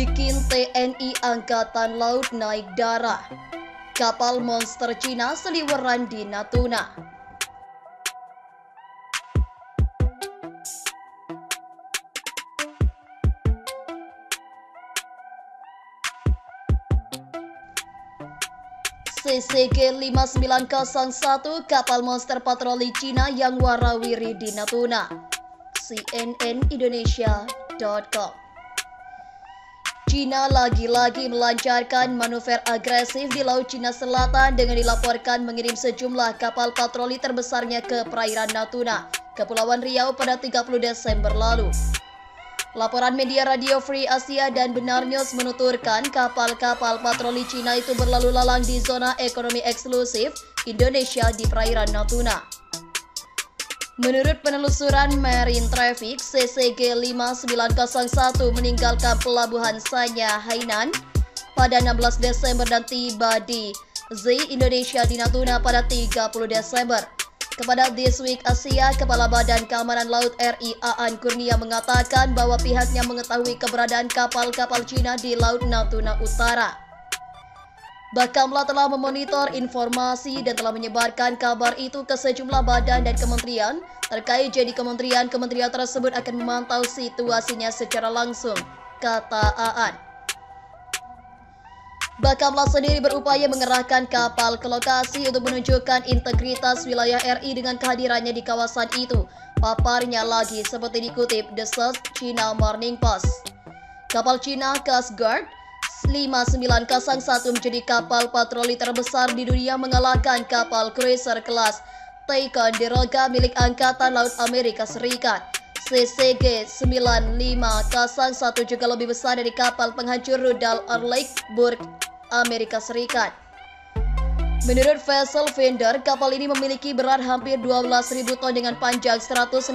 Bikin TNI Angkatan Laut naik darah. Kapal monster Cina seliweran di Natuna. CCG 5901 kapal monster patroli Cina yang warawiri di Natuna. cnnindonesia.com. Cina lagi-lagi melancarkan manuver agresif di Laut Cina Selatan dengan dilaporkan mengirim sejumlah kapal patroli terbesarnya ke perairan Natuna, Kepulauan Riau pada 30 Desember lalu. Laporan media Radio Free Asia dan Benar News menuturkan kapal-kapal patroli Cina itu berlalu lalang di zona ekonomi eksklusif Indonesia di perairan Natuna. Menurut penelusuran Marine Traffic, CCG 5901 meninggalkan pelabuhan Sanya, Hainan pada 16 Desember dan tiba di Z Indonesia di Natuna pada 30 Desember. Kepada This Week Asia, Kepala Badan Keamanan Laut RI Aan Kurnia mengatakan bahwa pihaknya mengetahui keberadaan kapal-kapal Cina di Laut Natuna Utara. Bakamla telah memonitor informasi dan telah menyebarkan kabar itu ke sejumlah badan dan kementerian terkait, jadi kementerian tersebut akan memantau situasinya secara langsung, kata Aan. Bakamla sendiri berupaya mengerahkan kapal ke lokasi untuk menunjukkan integritas wilayah RI dengan kehadirannya di kawasan itu. Paparnya lagi seperti dikutip The South China Morning Post. Kapal Cina Coast Guard 5901 menjadi kapal patroli terbesar di dunia, mengalahkan kapal cruiser kelas Ticonderoga milik Angkatan Laut Amerika Serikat. CCG 9501 juga lebih besar dari kapal penghancur rudal Ehrlichburg Amerika Serikat. Menurut vessel vendor, kapal ini memiliki berat hampir 12.000 ton dengan panjang 165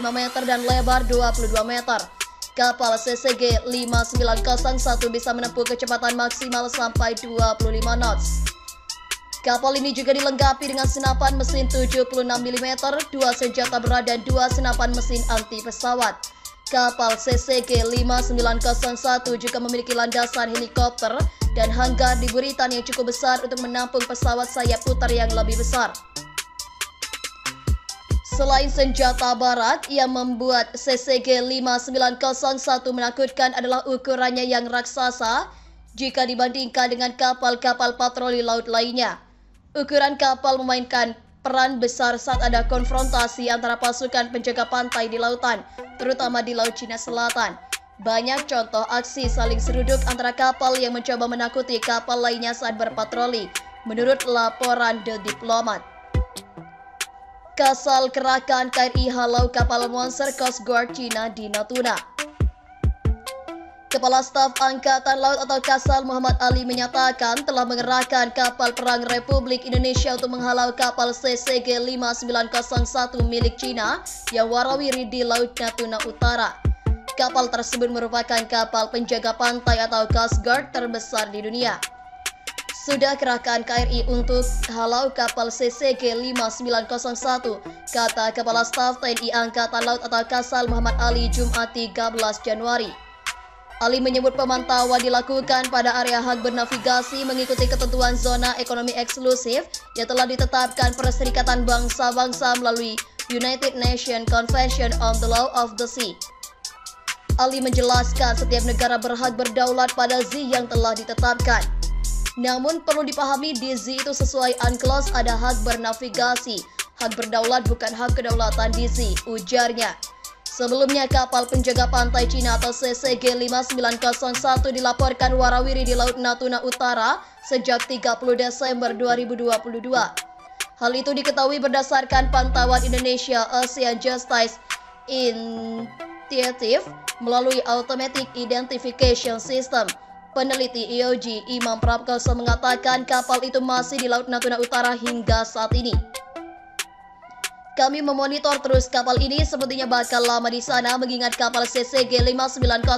meter dan lebar 22 meter. Kapal CCG 5901 bisa menempuh kecepatan maksimal sampai 25 knots. Kapal ini juga dilengkapi dengan senapan mesin 76 mm, 2 senjata berat dan 2 senapan mesin anti pesawat. Kapal CCG 5901 juga memiliki landasan helikopter dan hanggar di buritan yang cukup besar untuk menampung pesawat sayap putar yang lebih besar. Selain senjata barat, yang membuat CCG 5901 menakutkan adalah ukurannya yang raksasa jika dibandingkan dengan kapal-kapal patroli laut lainnya. Ukuran kapal memainkan peran besar saat ada konfrontasi antara pasukan penjaga pantai di lautan, terutama di Laut Cina Selatan. Banyak contoh aksi saling seruduk antara kapal yang mencoba menakuti kapal lainnya saat berpatroli, menurut laporan The Diplomat. Kasal Kerakan KRI halau kapal monster Coast Guard Cina di Natuna. Kepala Staf Angkatan Laut atau Kasal Muhammad Ali menyatakan telah mengerahkan kapal perang Republik Indonesia untuk menghalau kapal CCG 5901 milik Cina yang warawiri di Laut Natuna Utara. Kapal tersebut merupakan kapal penjaga pantai atau Coast Guard terbesar di dunia. Sudah kerahkan KRI untuk halau kapal CCG 5901, kata Kepala Staf TNI Angkatan Laut atau Kasal Muhammad Ali Jumat 13 Januari. Ali menyebut pemantauan dilakukan pada area hak bernavigasi mengikuti ketentuan zona ekonomi eksklusif yang telah ditetapkan Perserikatan Bangsa-Bangsa melalui United Nations Convention on the Law of the Sea. Ali menjelaskan setiap negara berhak berdaulat pada Z yang telah ditetapkan. Namun perlu dipahami di Z itu sesuai UNCLOS ada hak bernavigasi. Hak berdaulat bukan hak kedaulatan di Z, ujarnya. Sebelumnya kapal penjaga pantai Cina atau CCG 5901 dilaporkan warawiri di Laut Natuna Utara sejak 30 Desember 2022. Hal itu diketahui berdasarkan pantauan Indonesia Ocean Justice Initiative melalui Automatic Identification System. Peneliti IOG Imam Prapkoso mengatakan kapal itu masih di Laut Natuna Utara hingga saat ini. Kami memonitor terus kapal ini, sepertinya bakal lama di sana mengingat kapal CCG 5901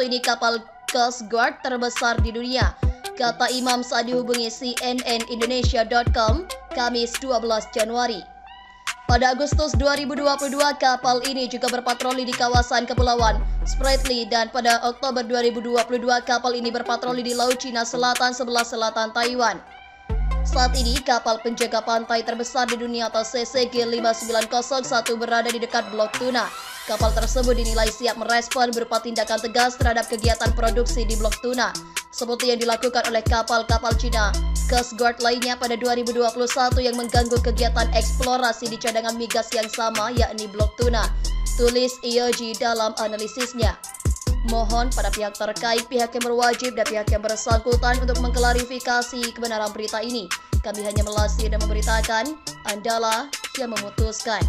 ini kapal Coast Guard terbesar di dunia, kata Imam saat dihubungi cnnindonesia.com Kamis 12 Januari. Pada Agustus 2022, kapal ini juga berpatroli di kawasan Kepulauan Spratly dan pada Oktober 2022, kapal ini berpatroli di Laut Cina Selatan sebelah selatan Taiwan. Saat ini, kapal penjaga pantai terbesar di dunia atau CCG-5901 berada di dekat Blok Tuna. Kapal tersebut dinilai siap merespon berupa tindakan tegas terhadap kegiatan produksi di Blok Tuna, seperti yang dilakukan oleh kapal-kapal Cina Coast Guard lainnya pada 2021 yang mengganggu kegiatan eksplorasi di cadangan migas yang sama, yakni Blok Tuna, tulis IOG dalam analisisnya. Mohon pada pihak terkait, pihak yang berwajib dan pihak yang bersangkutan untuk mengklarifikasi kebenaran berita ini. Kami hanya melasih dan memberitakan, Andalah yang memutuskan.